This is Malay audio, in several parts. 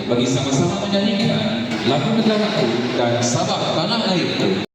bagi sama-sama menyanyikan lagu negaraku dan Sabah Tanah Airku.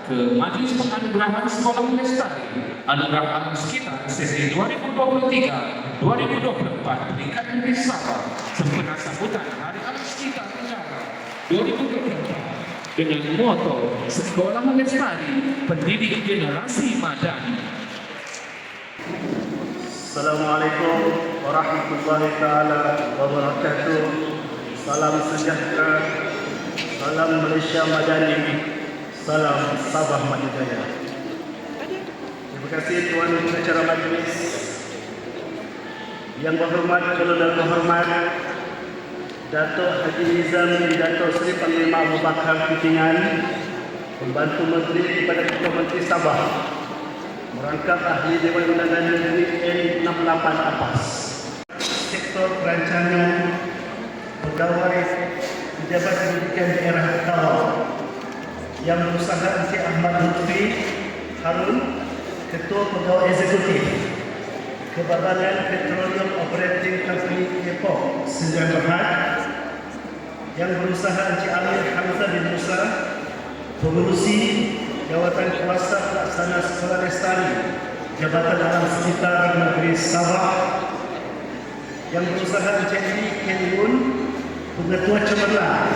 ke Majlis Penganugerahan Sekolah Lestari Anugerah Alam Sekitar sesi 2023-2024 peringkat negeri Sabah sempena sambutan Hari Alam Sekitar Negara 2024 dengan moto Sekolah Lestari Pendidik Generasi Madani. Assalamualaikum warahmatullahi taala wabarakatuh. Salam sejahtera, salam Malaysia Madani, salam Sabah Maju Jaya. Terima kasih Tuan Pengacara Majlis yang berhormat, kalau dan berhormat Datuk Haji Nizam bin Datuk Seri Panglima Abu Bakar Kitingan, Pembantu Menteri kepada Ketua Menteri Sabah, merangkap Ahli Dewan Undangan Negeri N68 APAS, Sektor Perancangan, Pegawai Pejabat Pendidikan Daerah Tawau, yang berusaha Encik Ahmad Lutfi Harun, Ketua Pegawai Eksekutif, Kebabalan Petroleum Operating Company Depok Sdn Bhd, yang berusaha Encik Amir Hamzah bin Musa, Pengurusi Jawatan Kuasa Pelaksana Sekolah Lestari Jabatan Alam Sekitar Negeri Sabah, yang berusaha Encik Lee Ken Yun, Pengetua Cemerlang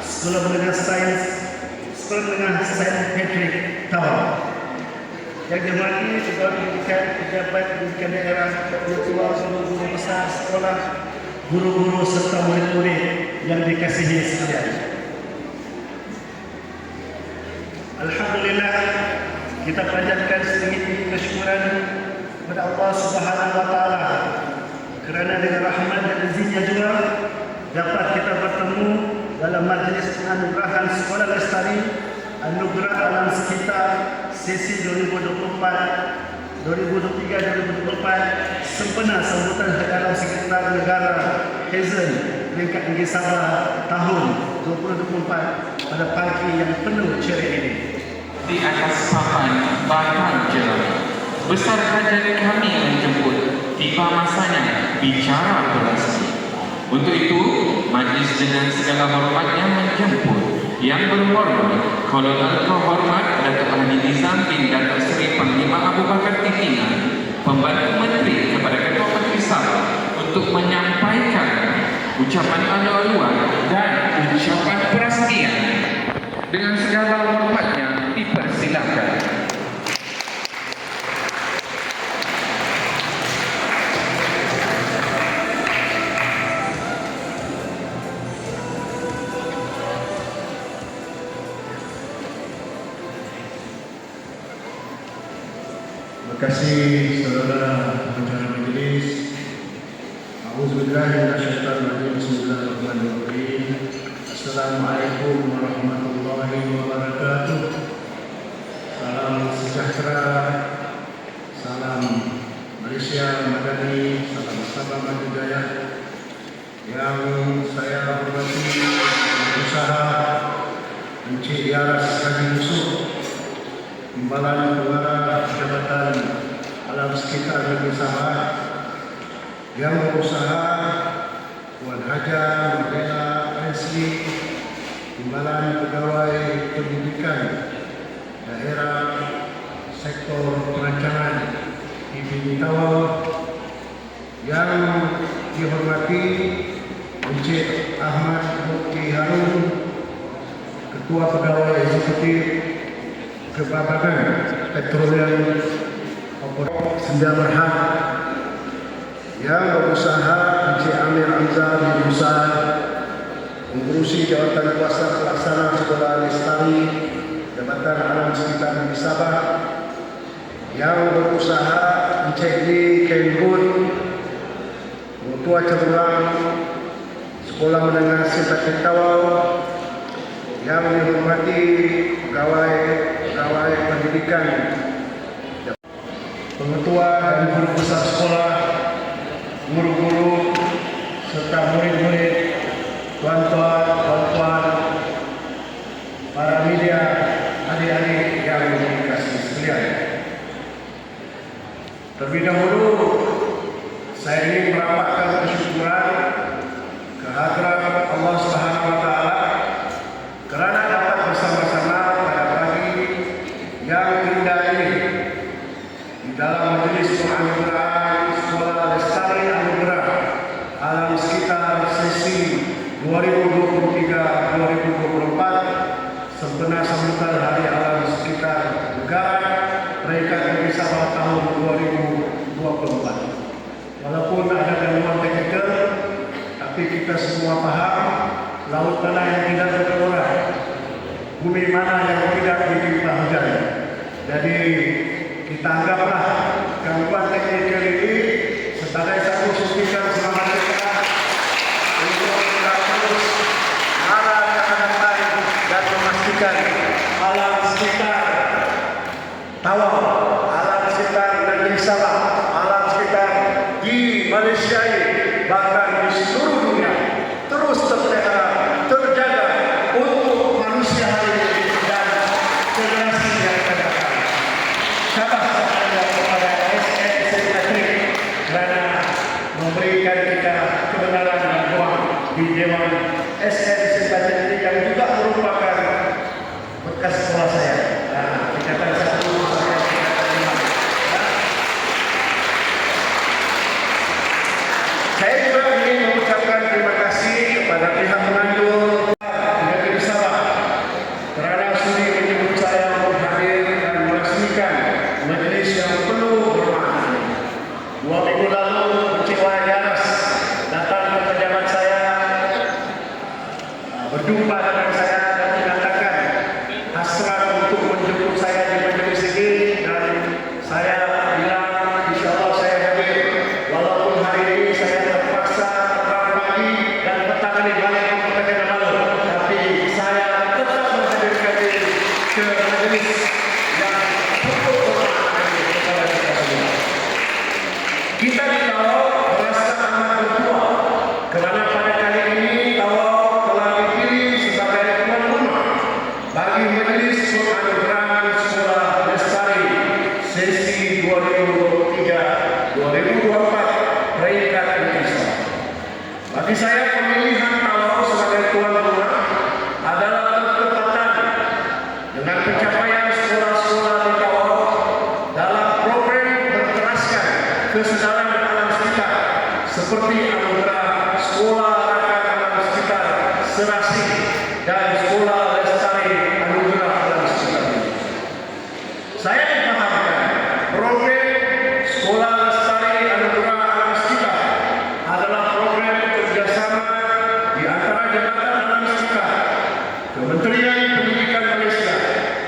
Sekolah Menengah Sains Patrick Tawau, yang dihormati Pegawai Pendidikan Pejabat Pendidikan Daerah, Ketua Guru-Guru Besar Sekolah, guru-guru serta murid-murid yang dikasihi sekalian. Alhamdulillah, kita panjatkan sedikit kesyukuran kepada Allah Subhanahu wa taala kerana dengan rahmat dan izinnya juga dapat kita bertemu dalam majlis penganugerahan Sekolah Lestari Anugerah Alam Sekitar sesi 2023-2024 sempena sambutan Hari Alam Sekitar Negara Hazen peringkat negeri Sabah tahun 2024 pada pagi yang penuh ceria ini. Di atas papan batang jerami, besar hajat kami menjemput, tiba masanya bicara berasmi. Untuk itu, majlis dengan segala hormatnya menjemput yang berhormat Kolonel Kehormat Datuk Haji Nizam bin Datuk Seri Panglima Abu Bakar Kitingan, Pembantu Menteri kepada Ketua Menteri Sabah, untuk menyampaikan ucapan alu-aluan dan ucapan perasmian. Dengan segala hormatnya dipersilakan. Terima kasih saudara pengacara majlis. Auzubillahi minasyaitonir rajim. Bismillahirrahmanirrahim. Assalamualaikum warahmatullahi wabarakatuh. Salam sejahtera, salam Malaysia Madani, salam Sabah Maju Jaya. Yang saya hormati berusaha Encik Yaras Haji Yusuf, Timbalan Pengarah Jabatan Alam Sekitar Negeri Sabah, yang berusaha Puan Haja Mardela Ansli, Timbalan Pegawai Pendidikan Daerah Sektor Perancangan IPB Tawau, yang dihormati Encik Ahmad Lutfi Harun, Ketua Pegawai Eksekutif Kebabalan Petroleum Operating Sdn Bhd, yang berusaha Encik Amir Hamzah bin Musa, Pengurusi Jawatan Kuasa Pelaksana Sekolah Lestari Jabatan Alam Sekitar Negeri Sabah, yang berusaha Encik Lee Ken Yun, Pengetua Cemerlang Sekolah Menengah Sains Patrick Tawau, yang dihormati Pegawai Pendidikan, Pengetua dan Guru Besar Sekolah, guru-guru serta murid-murid, tuan-tuan, para media, adik-adik yang dikasihi sekalian. Terlebih dahulu, saya ingin merapatkan kesyukuran kehadiran Allah Subhanahu wa taala kerana dapat bersama-sama pada pagi indah ini di dalam majelis penganugerahan Sekolah Lestari Anugerah Alam Sekitar sesi 2023-2024 sempena sambutan Hari Alam Sekitar Negara Peringkat Negeri Sabah tahun 2024. Walaupun ada gangguan teknikal, tapi kita semua paham laut mana yang tidak berurai, bumi mana yang tidak ditimpa hujan. Jadi kita anggaplah gangguan teknikal ini sebagai satu suntikan semangat kita untuk kita terus arah ke depan dan memastikan alam sekitar Tawau, alam sekitar negeri Sabah, alam sekitar di Malaysia ini, bahkan di seluruh dunia terus terpelihara, terjaga untuk manusia hari ini dan generasi yang akan datang. Syabas kepada SNC Patrick kerana memberikan kita kebenaran dan ruang di Dewan SNC Patrick yang juga merupakan bekas sekolah saya. Tingkatan 1 sampai tingkatan 5. Saya juga ingin mengucapkan terima kasih kepada pihak penganjur Negeri Sabah kerana sudi menyebut saya untuk hadir dan meresmikan majlis yang penuh bermakna. 2 minggu lalu kecewa Janas datang ke pejabat saya, berjumpa dengan saya dan mengatakan hasrat untuk menjemput saya di majlis ini, dan saya bilang insyaAllah saya hadir. Walaupun hari ini saya terpaksa terbang pagi dan petang ini balik ke Kota Kinabalu, tapi saya tetap menghadirkan diri ke majlis yang cukup bermakna kepada kita semua. Kita di Tawau merasa amat bertua kerana pada kali ini Tawau telah dipilih sebagai tuan rumah bagi majlis penganugerahan Sekolah Lestari sesi 2023-2024 peringkat negeri Sabah. Bagi saya, pemilihan Tawau sebagai tuan rumah adalah bertepatan dengan pencapaian sekolah-sekolah di Tawau dalam program berteraskan kesedaran alam sekitar seperti anugerah Sekolah Rakan Alam Sekitar Serasi dan Sekolah Lestari Anugerah Alam Sekitar ini. Saya dipahamkan program Sekolah Lestari Anugerah Alam Sekitar adalah program kerjasama di antara Jabatan Alam Sekitar, Kementerian Pendidikan Malaysia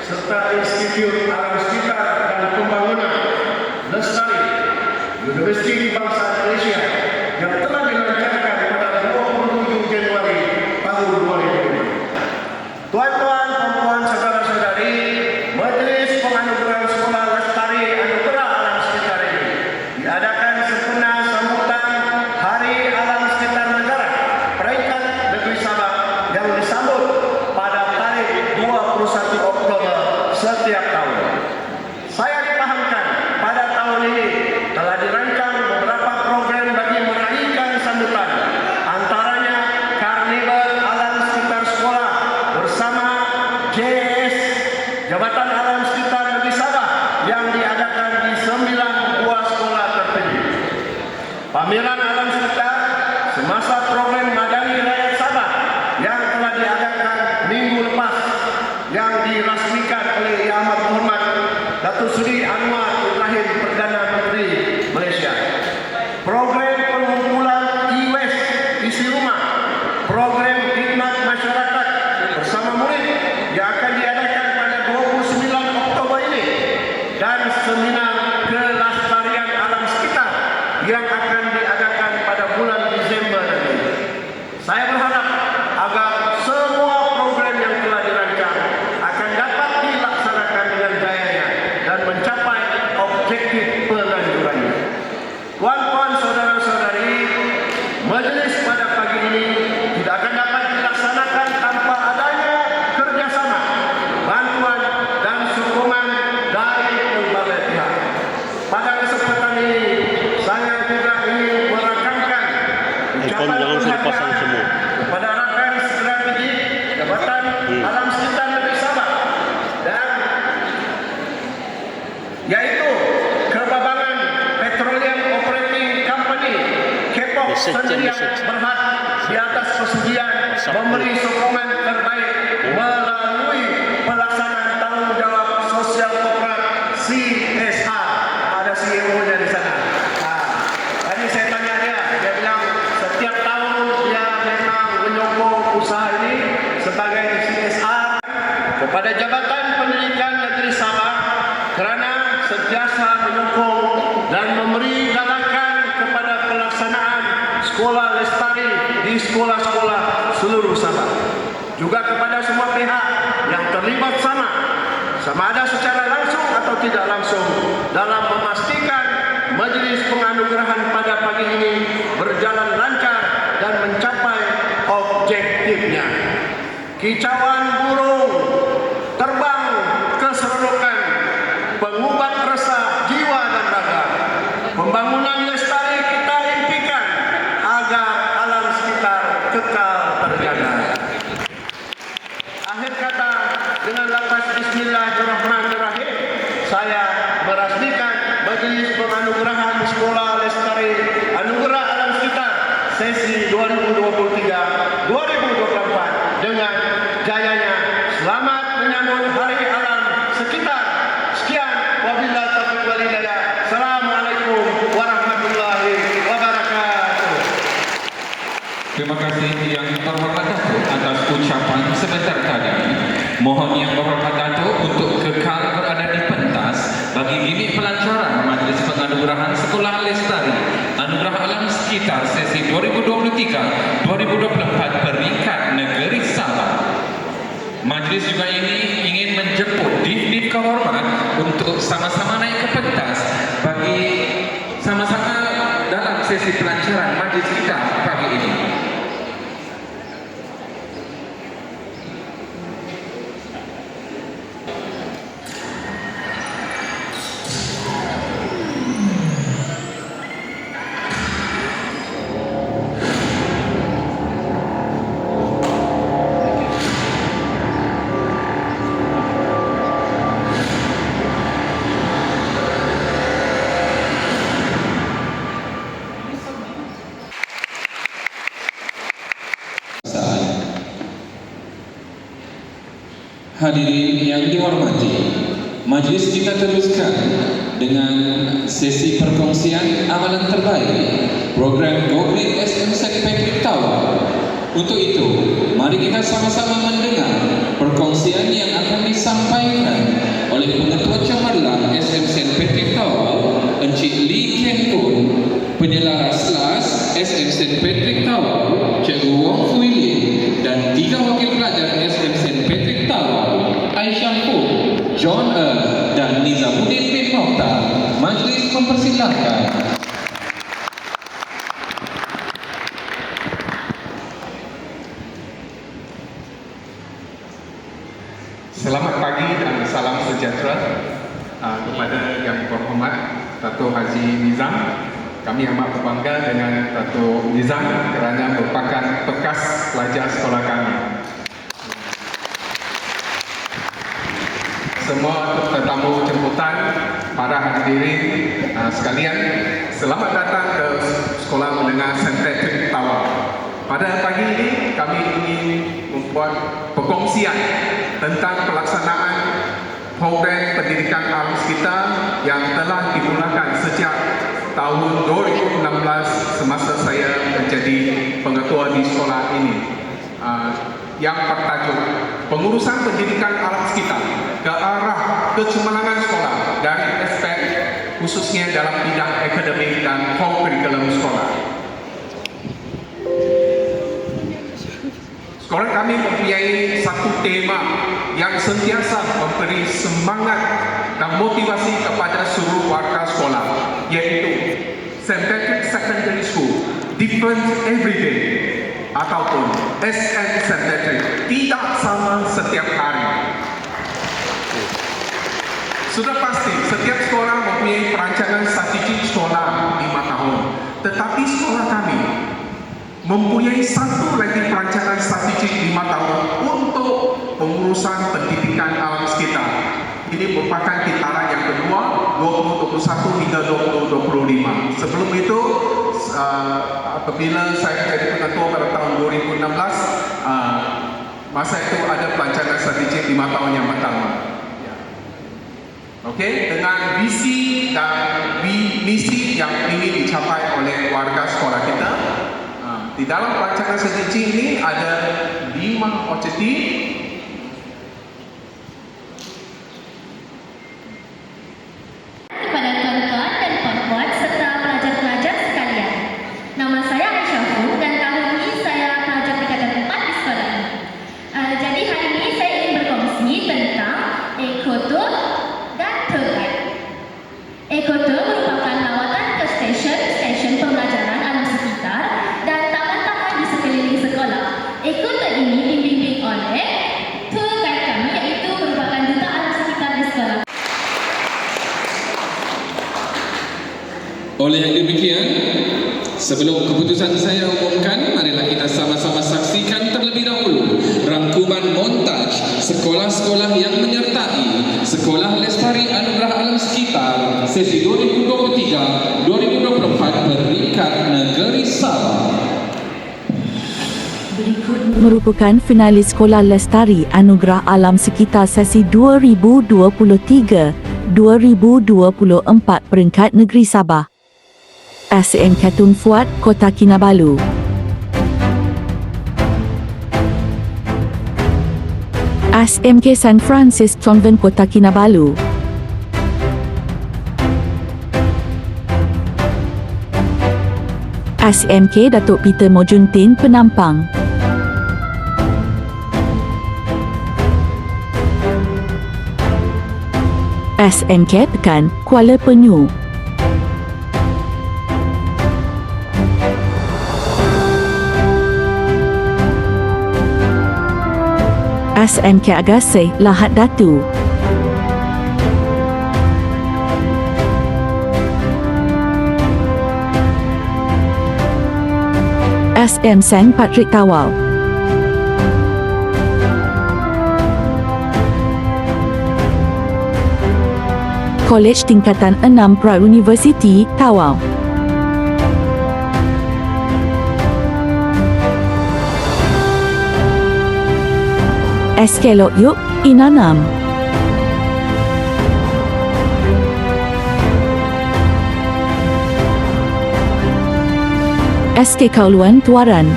serta Institut Alam Sekitar dan Pembangunan Lestari Universiti Kebangsaan Malaysia yang telah dilancarkan pada 27 Januari tahun 2005. Tuan-tuan, puan-puan, saudara-saudari, Majlis Penganugerahan Sekolah Lestari Anugerah Alam Sekitar ini diadakan sempena sambutan Hari Alam Sekitar Negara Peringkat Negeri Sabah yang disambut pada tarikh 21 Oktober setiap tahun. Saya dipahamkan pada tahun ini telah dirancang beberapa program bagi meraihkan sambutan, antaranya Karnival Alam Sekitar Sekolah bersama JS Jabatan Alam Sekitar Negeri Sabah yang diadakan di 9 buah sekolah terpilih. Pameran alam sekitar semasa program Madani Rakyat Sabah yang telah diadakan minggu lepas yang dirasmikan oleh Yang Amat Berhormat Datuk Seri Anwar Ibrahim Perdana Menteri Malaysia. Program pengumpulan e-waste isi rumah, program khidmat masyarakat bersama murid yang akan diadakan pada 29 Oktober ini, dan seminar kelestarian alam sekitar yang akan diadakan pada bulan Disember nanti. Saya berharap agar semua program yang telah dirancang akan dapat dilaksanakan dengan jayanya dan mencapai objektif penganjurannya. Tuan-tuan, saudara-saudari, majlis pada pagi ini tidak akan dapat dilaksanakan tanpa adanya kerjasama, bantuan dan sokongan dari berbagai pihak. Pada kesempatan ini, saya juga ingin merakamkan ucapan penghargaan kepada rakan strategi Jabatan Alam Sekitar Negeri Sabah dan yaitu Kebabangan Petroleum Operating Company KEPOC Sendirian Berhad di atas persetujuan memberi sokongan terbaik melalui pelaksanaan tanggung jawab sosial korporat CSR. Ada CEO-nya di sana. Tadi saya tanya dia bilang setiap tahun dia memang menyokong usaha ini sebagai CSR kepada Jabatan Pendidikan Negeri Sabah kerana sentiasa menyokong dan memberi galakan kepada pelaksanaan sekolah lestari di sekolah-sekolah seluruh Sabah. Juga kepada semua pihak yang terlibat sama ada secara langsung atau tidak langsung dalam memastikan majlis penganugerahan pada pagi ini berjalan lancar dan mencapai objektifnya. Kicauan burung terbang keseronokan, pengubat rasa jiwa dan raga. Pembangunan lestari kita impikan agar alam sekitar kekal terjaga. Akhir kata, dengan lafaz Bismillahirrahmanirrahim, saya merasmikan Majlis Penganugerahan Sekolah Lestari Anugerah Alam Sekitar sesi 2023-2024 dengan jayanya. Selamat menyambut Hari Alam Sekitar. Sekian, wabillahi taufiq wal hidayah. Assalamualaikum warahmatullahi wabarakatuh. Terima kasih Yang Berhormat Datuk atas ucapan sebentar tadi. Mohon Yang Berhormat Datuk untuk kekal berada di pentas bagi gimik pelancaran Majlis Penganugerahan Sekolah Lestari Anugerah Alam Sekitar sesi 2023-2024 peringkat negeri Sabah. Majlis juga ini ingin menjemput div-div kehormat untuk sama-sama naik ke pentas bagi sama-sama dalam sesi pelancaran majlis kita pagi ini. Hadirin yang dihormati, majlis kita teruskan dengan sesi perkongsian amalan terbaik program Go Green SM St. Patrick Tower. Untuk itu, mari kita sama-sama mendengar perkongsian yang akan disampaikan oleh Pengetua Cemerlang SM St. Patrick Tower, Encik Lee Ken Kun, Penyelaras LAS SM St. Patrick Tower, Cikgu Wong Fui Lim, dan 3 wakil pelajar SM St. Patrick Tower, Aisyah Fu, John dan Nizamuddin bin Mokhtar. Majlis mempersilahkan. Selamat pagi dan salam sejahtera kepada Yang Berhormat Dato' Haji Nizam. Kami amat berbangga dengan Dato' Nizam kerana merupakan bekas pelajar sekolah kami. Semua tetamu jemputan, para hadirin sekalian, selamat datang ke Sekolah Menengah St. Patrick Tower. Pada pagi ini kami ingin membuat perkongsian tentang pelaksanaan program pendidikan alam sekitar yang telah dimulakan sejak tahun 2016 semasa saya menjadi pengetua di sekolah ini. Yang bertajuk pengurusan pendidikan alam sekitar ke arah kecemerlangan sekolah dari aspek khususnya dalam bidang akademik dan kurikulum sekolah. Sekolah kami mempunyai satu tema yang sentiasa memberi semangat dan motivasi kepada seluruh warga sekolah, iaitu St. Patrick Secondary School, different every day, ataupun SM St. Patrick, tidak sama setiap hari. Sudah pasti setiap sekolah mempunyai perancangan strategik sekolah 5 tahun, tetapi sekolah kami mempunyai satu lagi perancangan strategik 5 tahun untuk pengurusan pendidikan alam sekitar. Ini merupakan kitaran yang kedua 2021 hingga 2025. Sebelum itu, apabila saya menjadi pengetua pada tahun 2016, masa itu ada pelancaran strategik 5 tahun yang pertama. Ya. Okey, dengan visi dan misi yang ingin dicapai oleh warga sekolah kita, di dalam pelancaran strategik ini ada 5 objektif. Kepada tuan-tuan dan puan-puan serta pelajar-pelajar sekalian. Nama saya Aisyah Fu dan tahun ini saya pelajar tingkatan 4 di sekolah ini. Jadi hari ini saya ingin berkongsi tentang ekotur dan tour guide. Ekotur merupakan lawatan ke stesen-stesen pembelajaran alam sekitar dan taman-taman di sekeliling sekolah. Ekotur ini dibimbing oleh tour guide kami, iaitu merupakan duta alam sekitar di sekolah. Oleh yang demikian, sebelum keputusan saya umumkan, marilah kita sama-sama saksikan terlebih dahulu rangkuman montaj sekolah-sekolah yang menyertai Sekolah Lestari Anugerah Alam Sekitar sesi 2023-2024 peringkat negeri Sabah. Merupakan finalis Sekolah Lestari Anugerah Alam Sekitar sesi 2023-2024 peringkat negeri Sabah. SM Katun Fuad, Kota Kinabalu. SMK San Francis Convent, Kota Kinabalu. SMK Datuk Peter Mojuntin, Penampang. SMK Pekan, Kuala Penyu. SMK Agassi, Lahad Datu. SM St. Patrick Tawau. College Tingkatan 6 Pra-University, Tawau. SK Lok Yuk, Inanam. SK Kauluan Tuaran.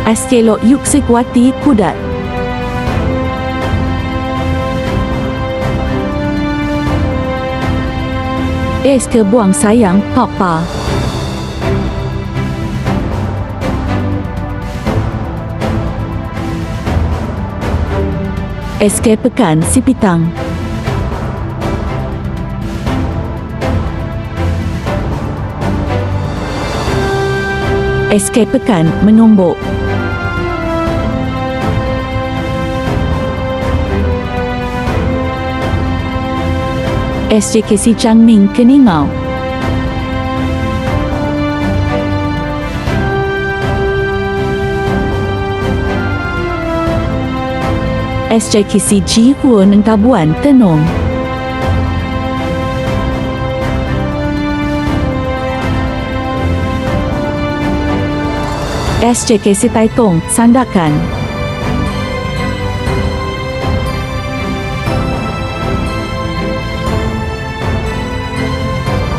SK Lok Yuk Sekwati, Kudat. SK Buang Sayang, Papa. SK Pekan, Sipitang. SK Pekan, Menombok. SJKC Changming, Keningau. SJKC Ji Huon Tabuan, Tenong. SJKC Taitung, Sandakan.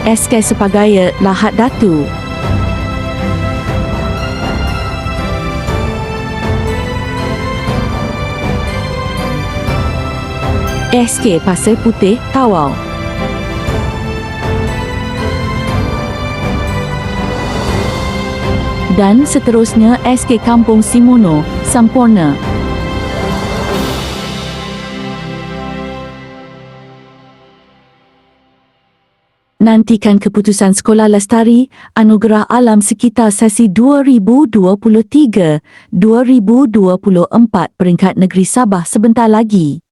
SK Sepagaya, Lahad Datu. SK Pasir Putih, Tawau. Dan seterusnya SK Kampung Simono, Sampurna. Nantikan keputusan Sekolah Lestari Anugerah Alam Sekitar sesi 2023-2024 peringkat negeri Sabah sebentar lagi.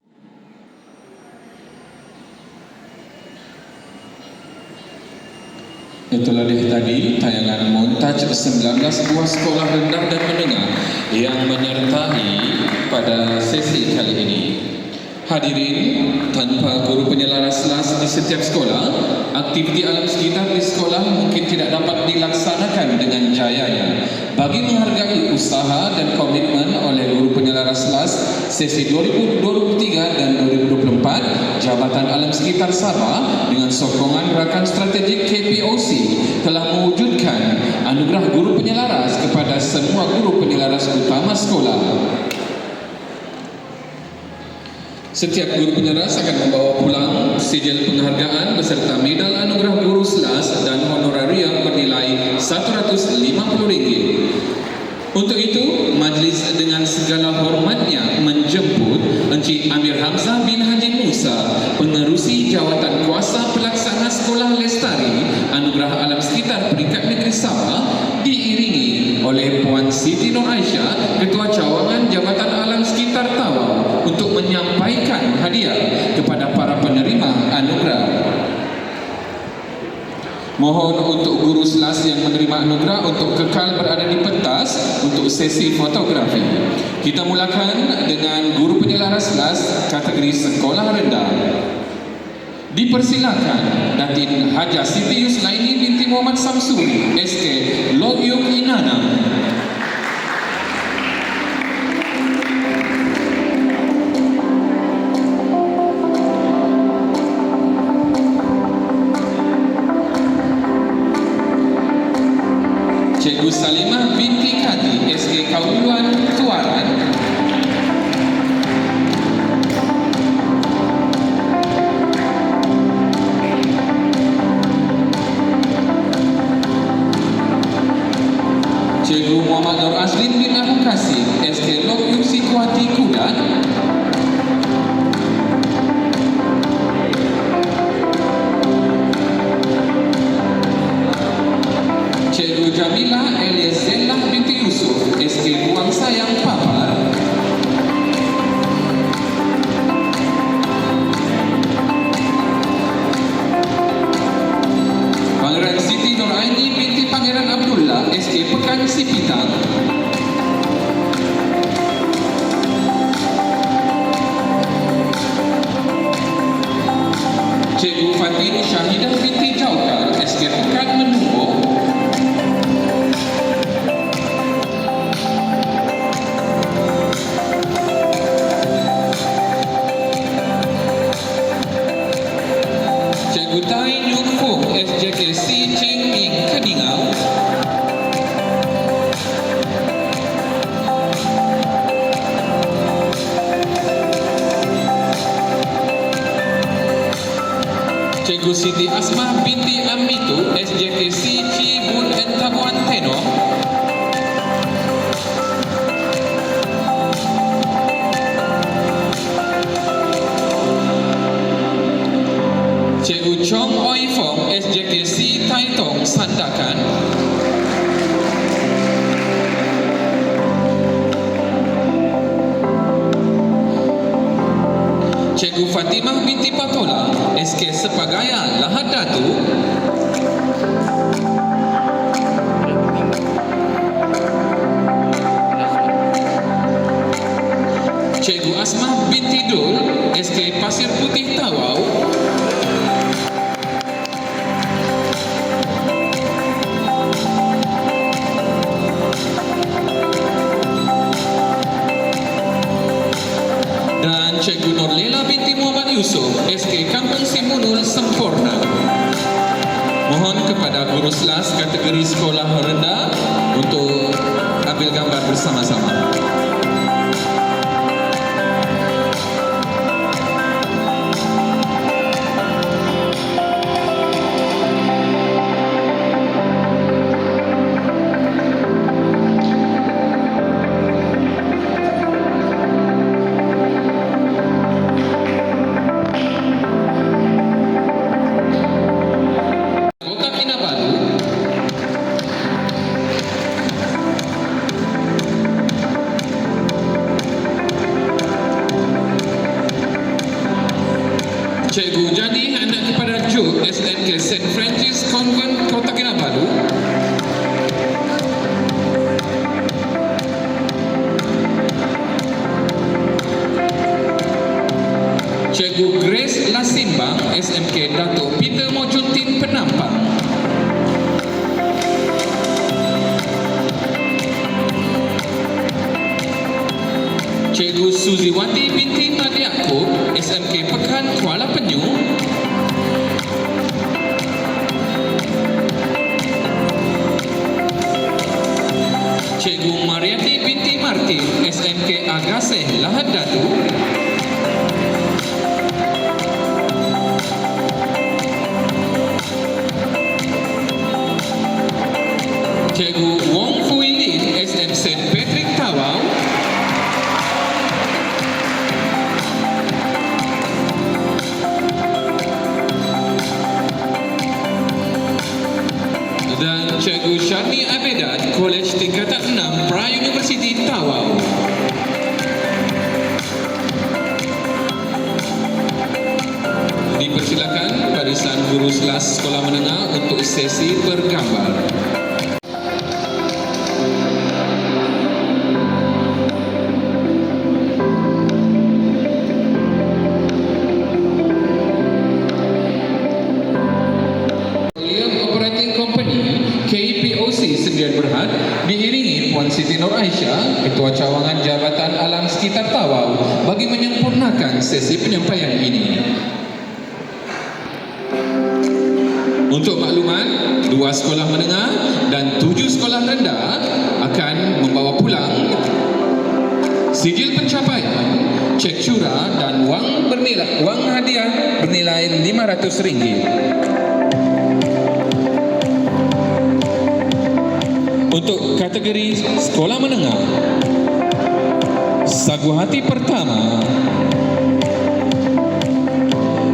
Itulah dia tadi tayangan montaj 19 buah sekolah rendah dan menengah yang menyertai pada sesi kali ini. Hadirin, tanpa guru penyelaras las di setiap sekolah, aktiviti alam sekitar di sekolah mungkin tidak dapat dilaksanakan dengan jayanya. Bagi menghargai usaha dan komitmen oleh guru penyelaras las sesi 2023 dan 2024, Jabatan Alam Sekitar Sabah dengan sokongan rakan strategik KPOC telah mewujudkan anugerah guru penyelaras kepada semua guru penyelaras utama sekolah. Setiap guru penyelaras akan membawa pulang sijil penghargaan beserta medal anugerah guru selas dan honorarium bernilai RM150. Untuk itu, majlis dengan segala hormatnya menjemput Encik Amir Hamzah bin Haji Musa, Pengerusi Jawatan Kuasa Pelaksana Sekolah Lestari Anugerah Alam Sekitar Peringkat Negeri Sabah, diiringi oleh Puan Siti Nur Aisyah, Ketua Cawangan Jabatan Alam Sekitar Tawau, untuk menyampaikan hadiah kepada para penerima anugerah. Mohon untuk guru selas yang menerima anugerah untuk kekal berada di pentas untuk sesi fotografi. Kita mulakan dengan guru penyelaras selas kategori sekolah rendah. Dipersilakan Datin Haja Siti Yuslaini binti Muhammad Samsuri, SK Logyuk Inana. Cikgu Salimah binti Kadi, SK Kauluan Tuaran. Cikgu Muhammad Nur Azlin bin Abu Kasim, SK Logyuk Situati Kudan. Cikgu Jamila Eliazellah binti Yusuf, SK Buang Sayang Papar. Pangeran Siti Nur Aini binti Pangeran Abdullah, SK Pekan Sipitang. Cikgu Fatin Syahidah binti Jaukar, SK Pekan Menunggu. Cikgu Tai Nyuk Fung, SJKC Cheng Ming Kedingau. Cikgu Siti Asmah binti Amitu, SJKC Cibun Entamuan Teno. Cikgu Chong Oi Fong, SJKC Taitong Sandakan. Cikgu Fatimah binti Patola, SK Sepagaya Lahad Datu. Cikgu Asmah binti Dul, SK Pasir Putih Tawau. Dan Cikgu Norlela binti Muhammad Yusuf, SK Kampung Simunul Sempurna. Mohon kepada guru selas kategori sekolah rendah untuk ambil gambar bersama-sama. Kota Kinabalu, Suziwati binti Tan Yaakob, SMK Pekan Kuala Penyu. Cikgu Mariati binti Martin, SMK Agaseh Lahad Datu. Cikgu Wong Fui Lin, SM St. Patrick Tawau. Dan Cikgu Syarni Abedat, Kolej Tingkatan 6 Pra Universiti Tawau. Dipersilakan barisan guru selas sekolah menengah untuk sesi bergambar. Sendirian Berhad diiringi Puan Siti Nur Aisyah, Ketua Cawangan Jabatan Alam Sekitar Tawau, bagi menyempurnakan sesi penyampaian ini. Untuk makluman, 2 sekolah menengah dan 7 sekolah rendah akan membawa pulang sijil pencapaian, cek curah dan wang hadiah bernilai RM500. Untuk kategori sekolah menengah, sagu hati pertama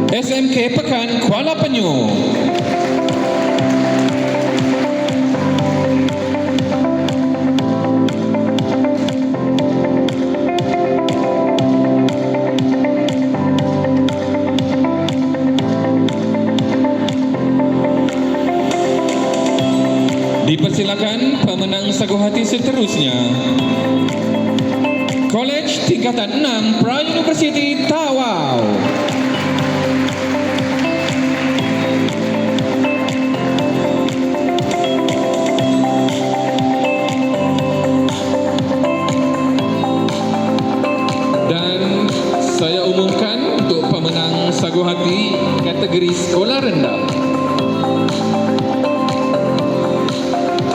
SMK Pekan Kuala Penyu. Dipersilakan pemenang sagu hati seterusnya. Kolej Tingkatan 6 Pra Universiti Tawau. Dan saya umumkan untuk pemenang sagu hati kategori sekolah rendah.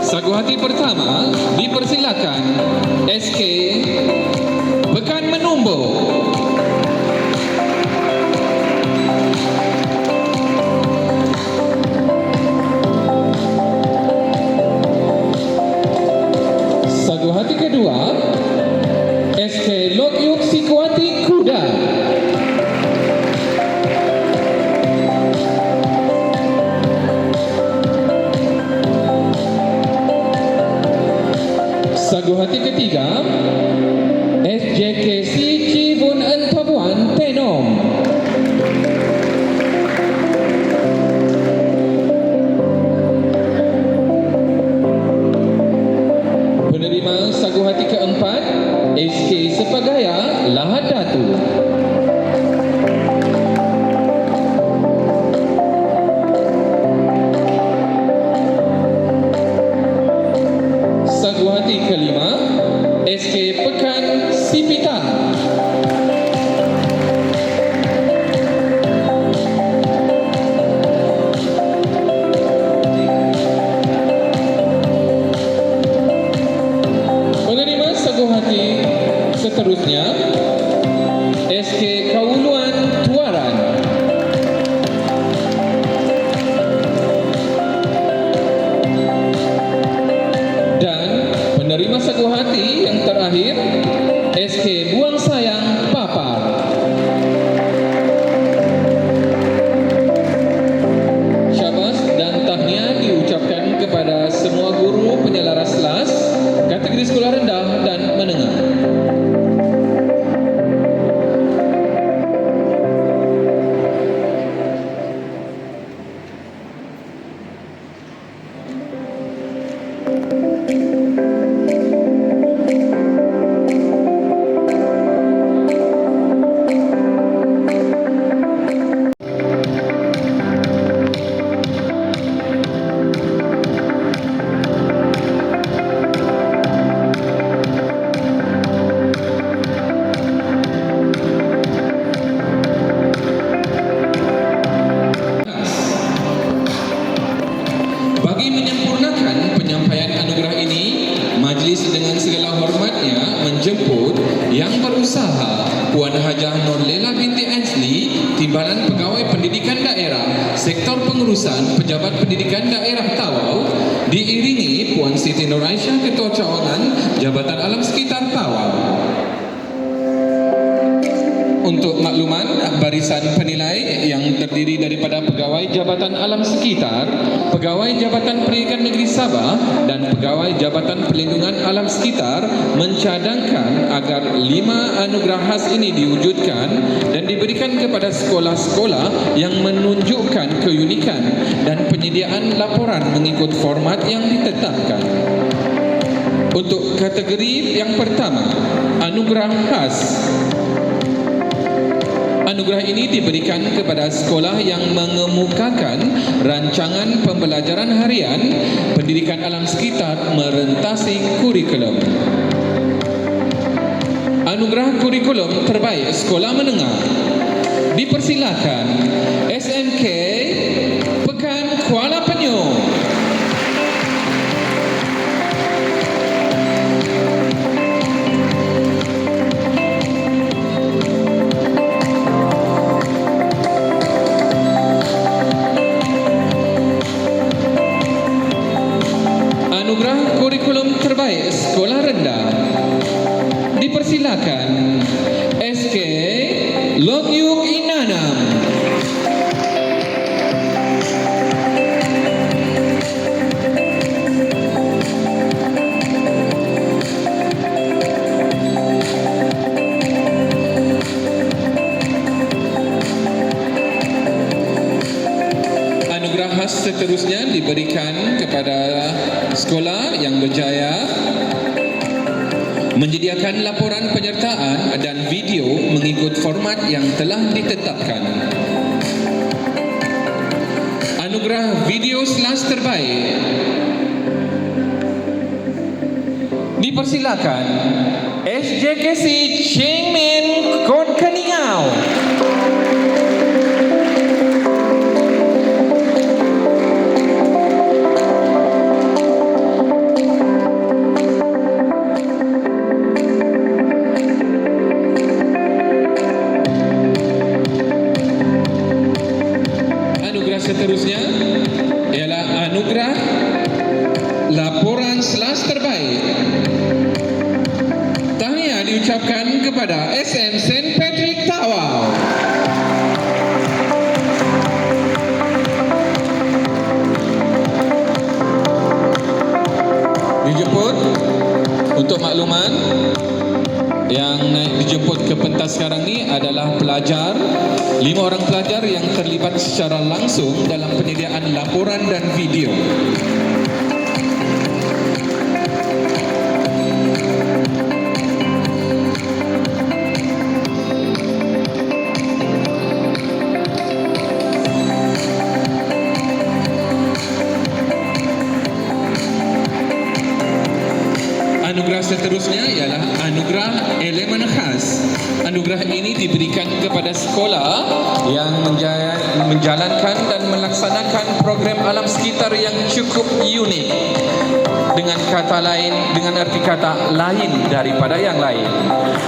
Sagu hati pertama dipersilakan SK Pekan Menumbuk. Sagu hati kedua SK Lokyuk Sikuati Kuda. Sagu hati ketiga SJKC Cibun Entabuan Tenom. Penerima sagu hati keempat SK Sepagaya Lahad Datu. Sagu hati kelima SK Pekan Sipitang. Penerima sagu hati seterusnya SK Kauluan Tuaran. Dan penerima sagu hati yang terakhir SK Buang Sayang Papar. Syabas dan tahniah diucapkan kepada semua guru penyelaras kelas kategori sekolah rendah dan menengah. Pengusaha Puan Hajah Nurlela binti Ansli, Timbalan Pegawai Pendidikan Daerah, Sektor Pengurusan Pejabat Pendidikan Daerah Tawau, diiringi Puan Siti Nur Aisyah, Ketua Cawangan Jabatan Alam Sekitar Tawau. Untuk makluman, barisan penilai yang terdiri daripada Pegawai Jabatan Alam Sekitar, Pegawai Jabatan Pendidikan Negeri Sabah dan Pegawai Jabatan Perlindungan Alam Sekitar mencadangkan agar 5 anugerah khas ini diwujudkan dan diberikan kepada sekolah-sekolah yang menunjukkan keunikan dan penyediaan laporan mengikut format yang ditetapkan. Untuk kategori yang pertama, anugerah khas. Anugerah ini diberikan kepada sekolah yang mengemukakan rancangan pembelajaran harian pendidikan alam sekitar merentasi kurikulum. Anugerah kurikulum terbaik sekolah menengah dipersilakan SMK Pekan Kuala Penyu. Anugerah kurikulum terbaik sekolah rendah dipersilakan SK Logyuk Inanam. Anugerah khas seterusnya diberikan kepada sekolah yang berjaya menyediakan laporan penyertaan dan video mengikut format yang telah ditetapkan. Anugerah video SLAS terbaik dipersilakan SJKC Chengmen Kon Keningau. Seterusnya ialah anugerah laporan SLAS terbaik. Tahniah diucapkan kepada SM St. Patrick Tawau. Dijemput untuk makluman, yang dijemput ke pentas sekarang ni adalah pelajar, 5 orang pelajar yang terlibat secara langsung dalam penyediaan laporan dan video. Anugerah seterusnya ialah anugerah elemen khas. Anugerah ini diberikan kepada sekolah yang menjalankan dan melaksanakan program alam sekitar yang cukup unik. Dengan kata lain, dengan arti kata lain daripada yang lain.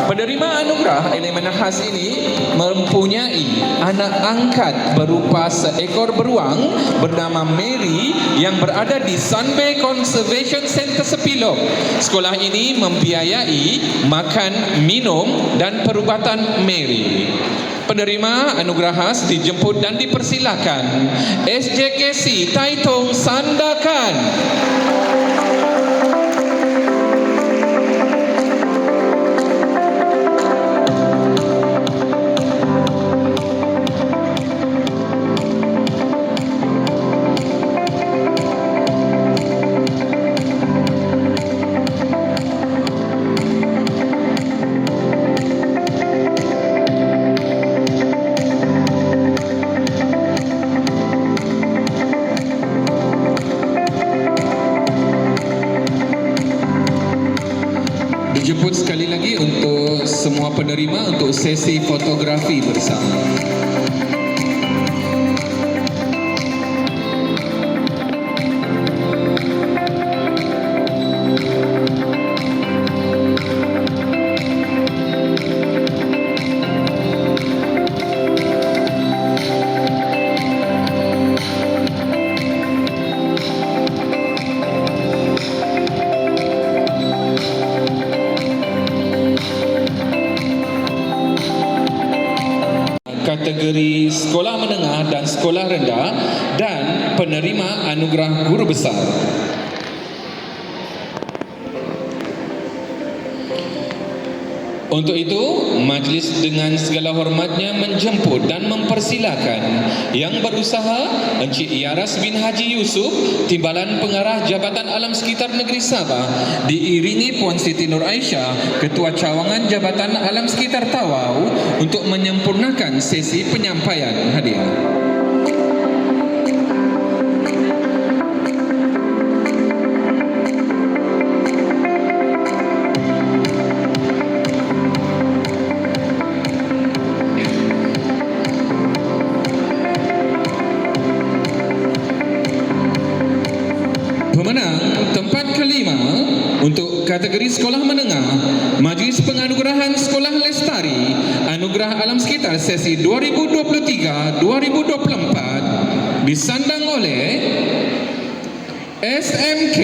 Penerima anugerah elemen khas ini mempunyai anak angkat berupa seekor beruang bernama Mary yang berada di Sunbay Conservation Center Sepilok. Sekolah ini membiayai makan, minum dan perubatan Mary. Penerima anugerah khas dijemput dan dipersilakan SJKC Taitung Sandakan. Dijemput sekali lagi untuk semua penerima untuk sesi fotografi bersama. kategori sekolah menengah dan sekolah rendah dan penerima anugerah guru besar. Untuk itu, majlis dengan segala hormatnya menjemput dan mempersilakan yang berusaha Encik Yaras bin Haji Yusof, Timbalan Pengarah Jabatan Alam Sekitar Negeri Sabah, diiringi Puan Siti Nur Aisyah, Ketua Cawangan Jabatan Alam Sekitar Tawau, untuk menyempurnakan sesi penyampaian hadiah. Pemenang tempat kelima untuk kategori sekolah menengah, Majlis Penganugerahan Sekolah Lestari Anugerah Alam Sekitar sesi 2023-2024 disandang oleh SMK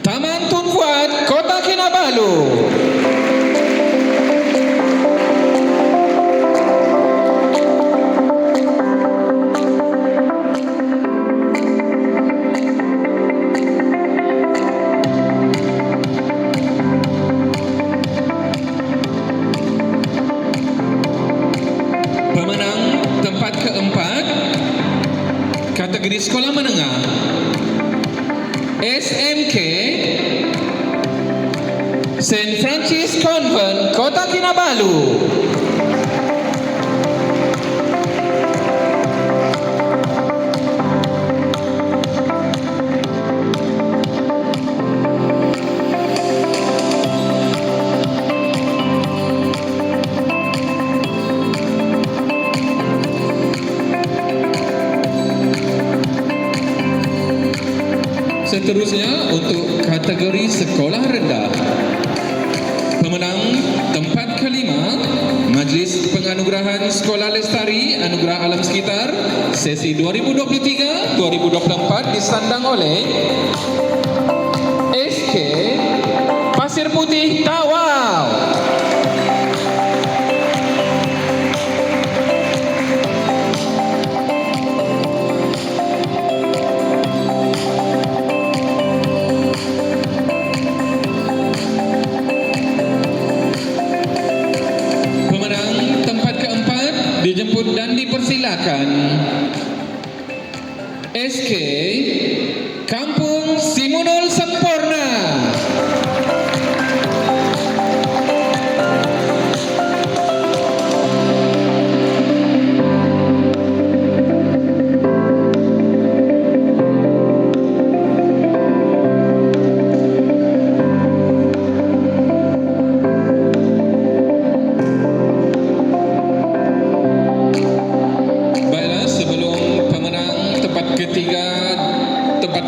Taman Tun Fuad, Kota Kinabalu. Kategori sekolah menengah, SMK St. Francis Convent, Kota Kinabalu. Seterusnya untuk kategori sekolah rendah, pemenang tempat kelima, Majlis Penganugerahan Sekolah Lestari Anugerah Alam Sekitar sesi 2023-2024 disandang oleh SK Pasir Putih Tawau. Dijemput dan dipersilakan SK Kampung Simunul Sempurna.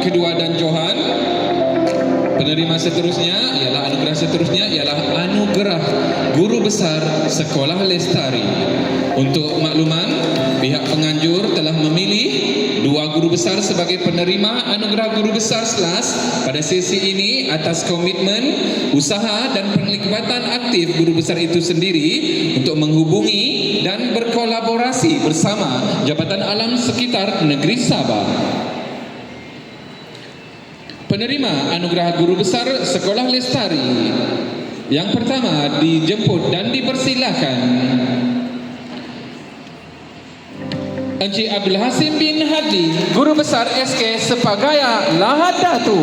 Kedua dan Johan, penerima seterusnya ialah anugerah guru besar sekolah lestari. Untuk makluman, pihak penganjur telah memilih 2 guru besar sebagai penerima anugerah guru besar SLAS pada sesi ini atas komitmen, usaha dan penglibatan aktif guru besar itu sendiri untuk menghubungi dan berkolaborasi bersama Jabatan Alam Sekitar Negeri Sabah. Penerima anugerah guru besar sekolah lestari yang pertama dijemput dan dipersilakan Encik Abdul Hasim bin Hadi, guru besar SK Sepagaya Lahad Datu.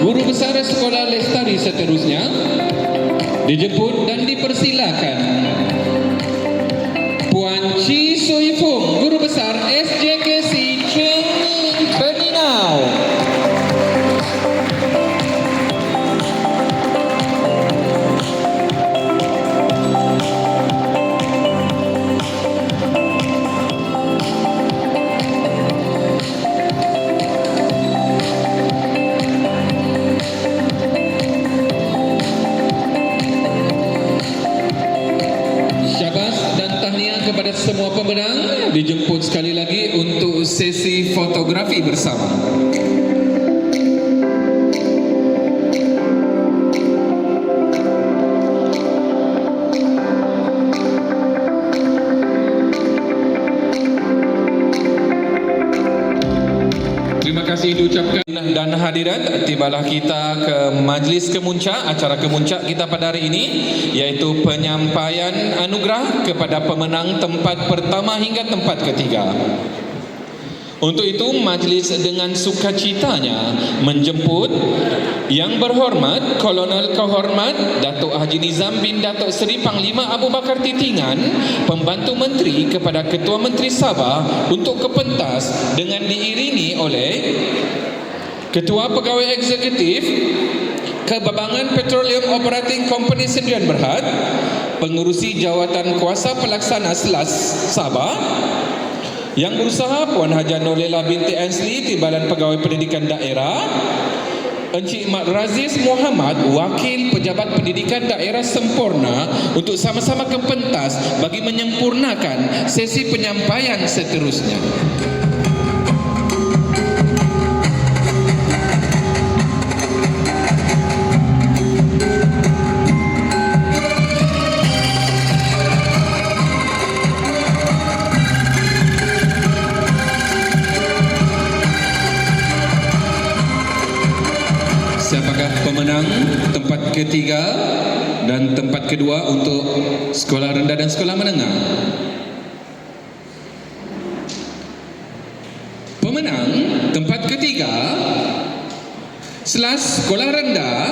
Guru besar sekolah lestari seterusnya dijemput dan dipersilakan Puan Chi Sui Fung, guru besar SJKC Cheng Beninau. bersama. Terima kasih diucapkan dan hadirat, tibalah kita ke majlis kemuncak, acara kemuncak kita pada hari ini, iaitu penyampaian anugerah kepada pemenang tempat pertama hingga tempat ketiga. Untuk itu, majlis dengan sukacitanya menjemput Yang Berhormat Kolonel Kehormat Datuk Haji Nizam bin Datuk Seri Panglima Abu Bakar Titingan, Pembantu Menteri kepada Ketua Menteri Sabah untuk ke pentas dengan diiringi oleh Ketua Pegawai Eksekutif Kebabangan Petroleum Operating Company Sdn Berhad, Pengurusi Jawatan Kuasa Pelaksana SLAS Sabah, Yang Berusaha Puan Haja Nolela binti Ansli, Timbalan Pegawai Pendidikan Daerah, Encik Mat Raziz Muhammad, Wakil Pejabat Pendidikan Daerah Sempurna, untuk sama-sama ke pentas bagi menyempurnakan sesi penyampaian seterusnya. Siapakah pemenang tempat ketiga dan tempat kedua untuk sekolah rendah dan sekolah menengah? Pemenang tempat ketiga SLAS sekolah rendah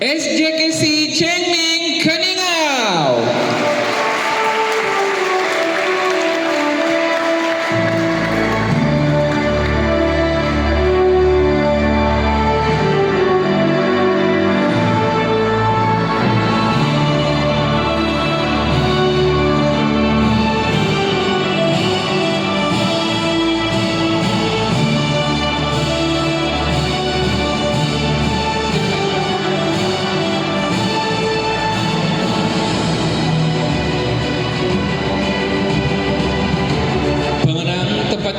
SJKC Chengming Keningau.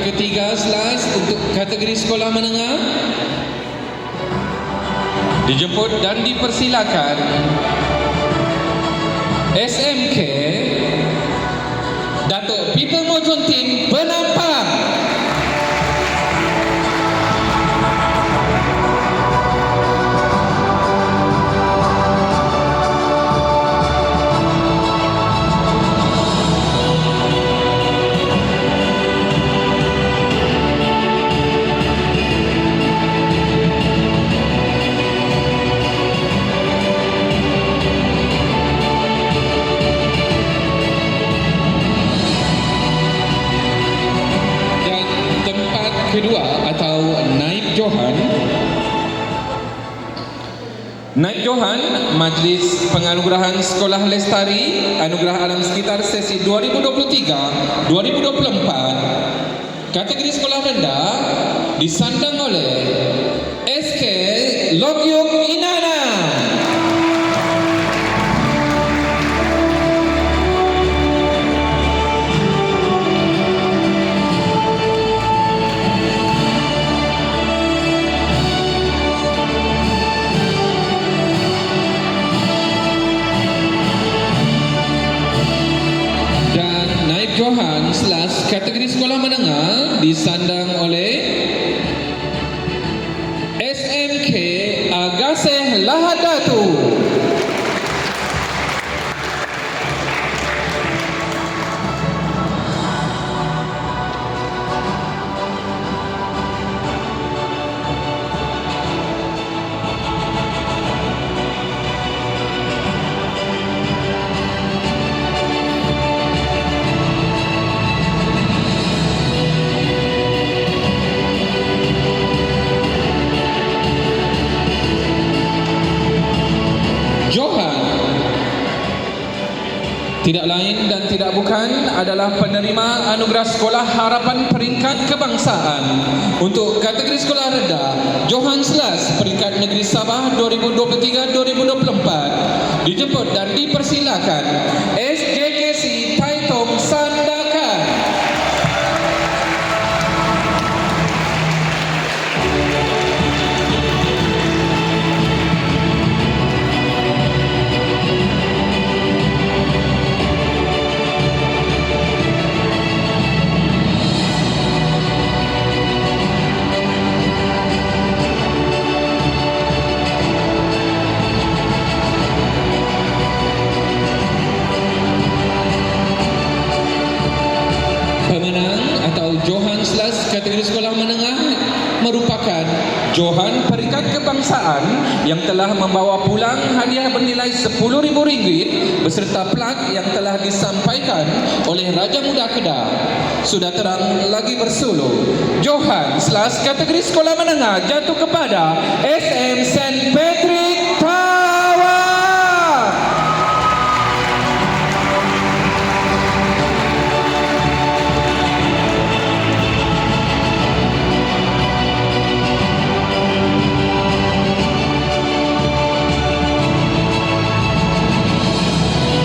Ketiga SLAS untuk kategori sekolah menengah dijemput dan dipersilakan SMK Datuk People Mojuntin Penampang. Kedua atau Naib Johan. Naib Johan Majlis Penganugerahan Sekolah Lestari Anugerah Alam Sekitar sesi 2023-2024 kategori sekolah rendah disandang oleh SK Lokyuk Inana. Johan SLAS kategori sekolah menengah disandang oleh SMK Agaseh Lahadatu. Tidak lain dan tidak bukan adalah penerima anugerah sekolah harapan peringkat kebangsaan untuk kategori sekolah rendah Johan SLAS peringkat negeri Sabah 2023-2024. Dijemput dan dipersilakan SJKC Taitung Sandakan. merupakan Johan Peringkat Kebangsaan yang telah membawa pulang hadiah bernilai RM10,000 beserta plag yang telah disampaikan oleh Raja Muda Kedah. Sudah terang lagi bersulu, Johan Slas kategori sekolah menengah jatuh kepada SM St. Patrick Tawau.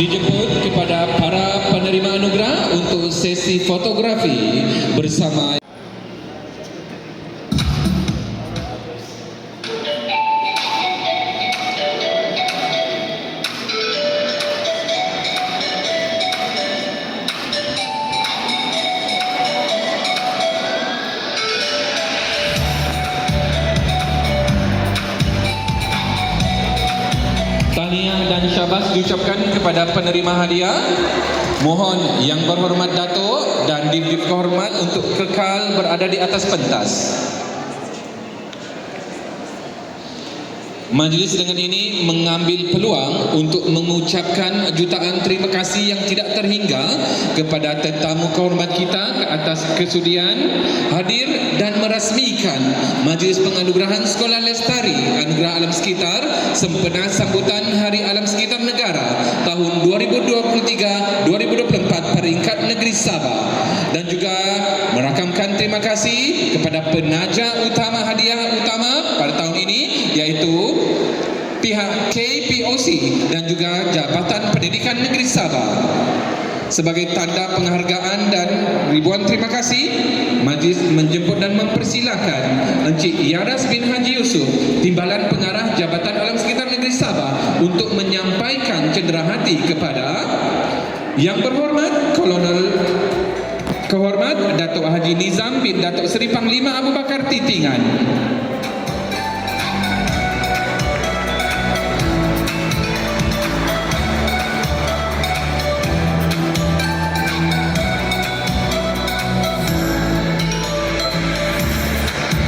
Dijemput kepada para penerima anugerah untuk sesi fotografi bersama tahniah dan syabas diucapkan kepada penerima hadiah. Mohon Yang Berhormat Datuk dan Div-Div Kehormat untuk kekal berada di atas pentas. Majlis dengan ini mengambil peluang untuk mengucapkan jutaan terima kasih yang tidak terhingga kepada tetamu kehormat kita ke atas kesudian hadir dan merasmikan Majlis Penganugerahan Sekolah Lestari Anugerah Alam Sekitar sempena sambutan Hari Alam Sekitar Negara tahun 2023-2024 peringkat negeri Sabah, dan juga merakamkan terima kasih kepada penaja utama hadiah utama pada tahun ini, yaitu pihak KPOC dan juga Jabatan Pendidikan Negeri Sabah. Sebagai tanda penghargaan dan ribuan terima kasih, majlis menjemput dan mempersilakan Encik Yaras bin Haji Yusuf, Timbalan Pengarah Jabatan Alam Sekitar Negeri Sabah, untuk menyampaikan cenderahati kepada Yang Berhormat Kolonel Kehormat Datuk Haji Nizam bin Datuk Seri Panglima Abu Bakar Titingan.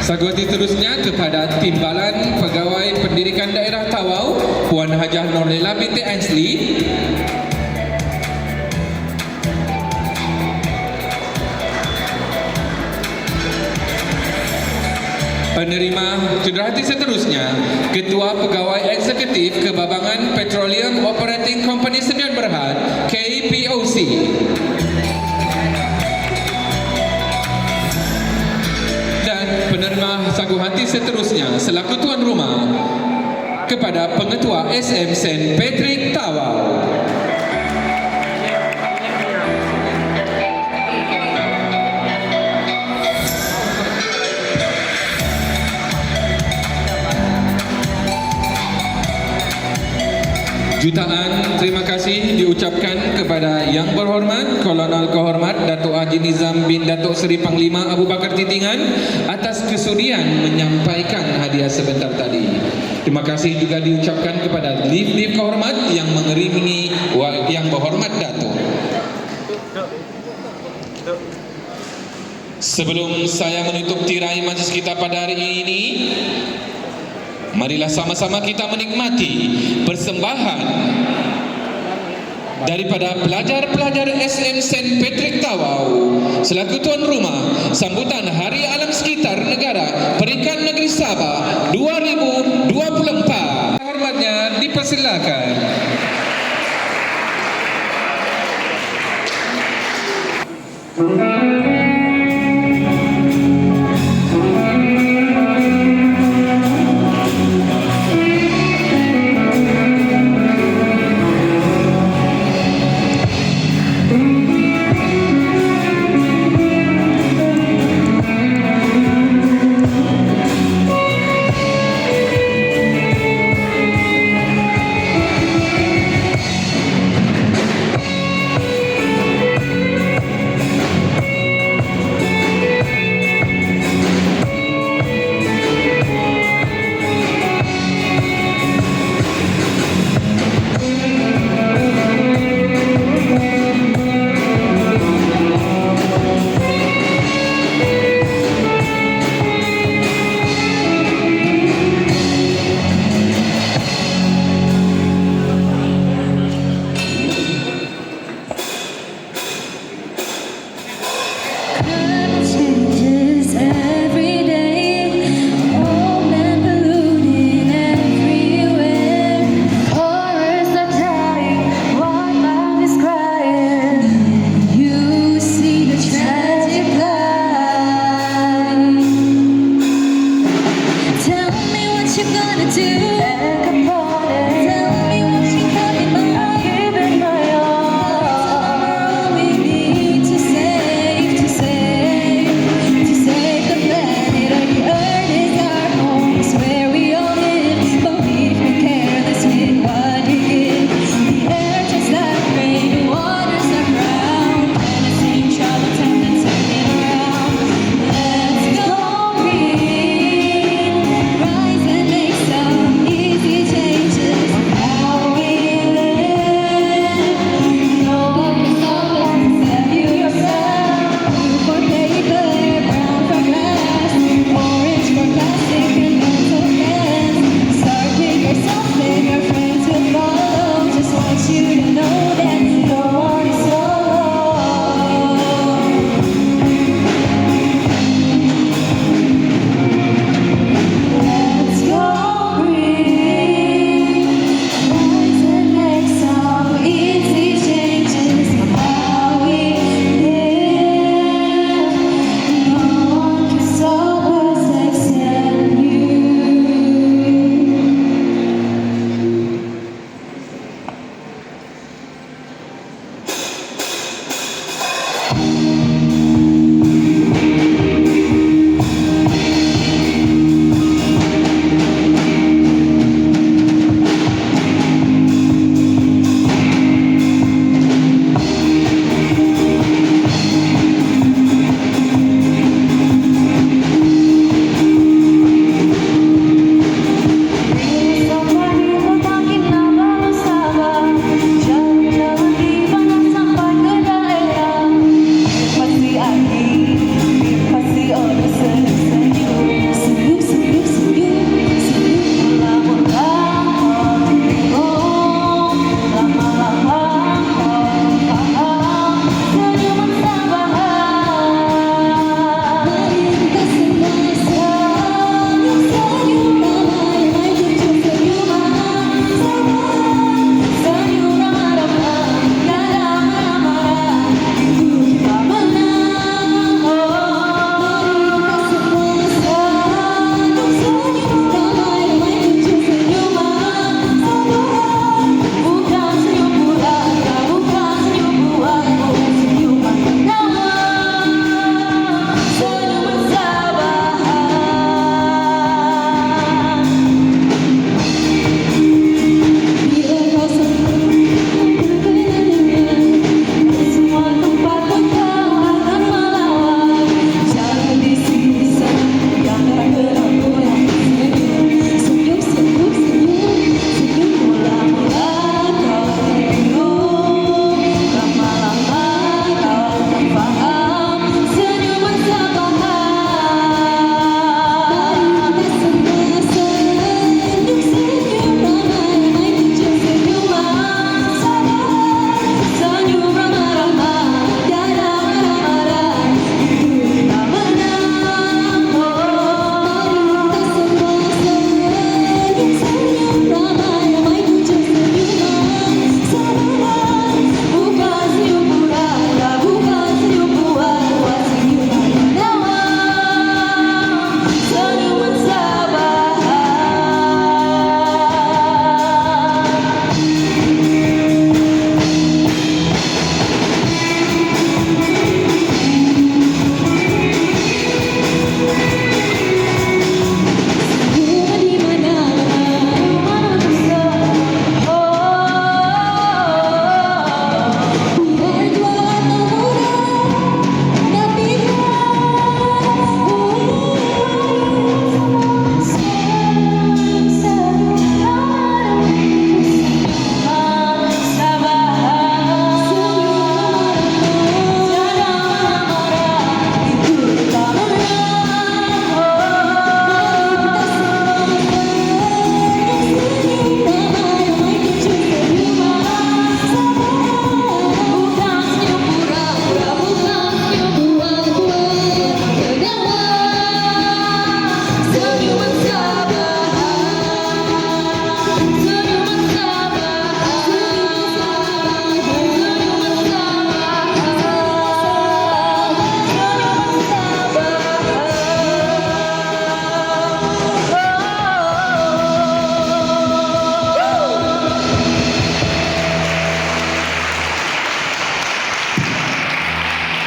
Saguati terusnya kepada Timbalan Pegawai Pendidikan Daerah Tawau, Puan Hajah Norlela binti Ainsley. Penerima cenderahati seterusnya, Ketua Pegawai Eksekutif Kebabangan Petroleum Operating Company Sdn Berhad, KPOC. Penerima sagu hati seterusnya selaku tuan rumah kepada Pengetua SM St. Patrick Tawau. Jutaan terima kasih diucapkan kepada Yang Berhormat Kolonel Kehormat Datuk Haji Nizam bin Datuk Seri Panglima Abu Bakar Titingan atas kesudian menyampaikan hadiah sebentar tadi. Terima kasih juga diucapkan kepada Div-Div Kehormat yang mengiringi Yang Berhormat Datuk. Sebelum saya menutup tirai majlis kita pada hari ini, marilah sama-sama kita menikmati persembahan daripada pelajar-pelajar SM St. Patrick Tawau selaku tuan rumah sambutan Hari Alam Sekitar Negara Peringkat Negeri Sabah 2024. Hormatnya dipersilakan.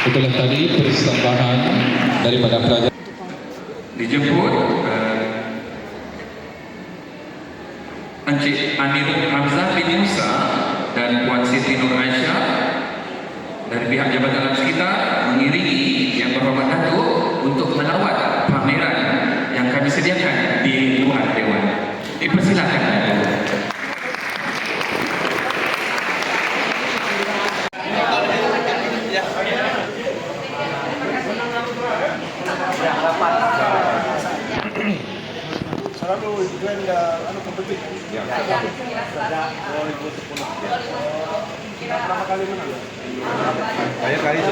Itulah tadi persembahan daripada pelajar. Dijemput Encik Amir Hamzah bin Musa dan Puan Siti Nur Aisyah dari pihak Jabatan Alam Sekitar mengiringi Yang Berhormat Datuk untuk melawat pameran yang kami sediakan di lingkungan Dewan. Dipersilakan. Selalu join anu kompetisi. Ya. Berapa kali menang? Banyak kali itu.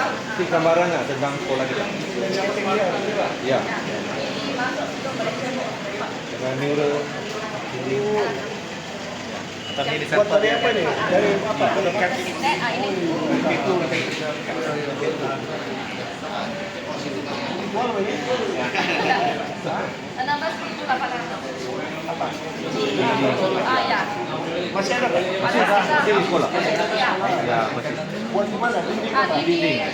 Ini gambarannya tentang sekolah kita. Ya. Dengan neuro. Buat dari apa nih? Dari apa? Itu. Apa? Ya. Masih ada kan? Masih di sekolah. Ya, masih. Buat di mana? Dinding.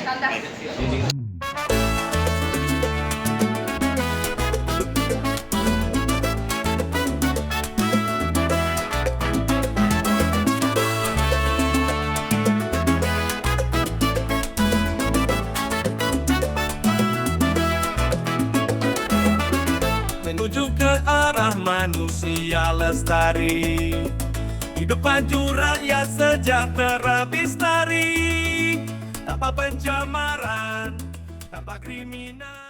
Menuju ke arah manusia lestari, hidup maju rakyat sejahtera bestari, tanpa pencemaran, tanpa kriminal.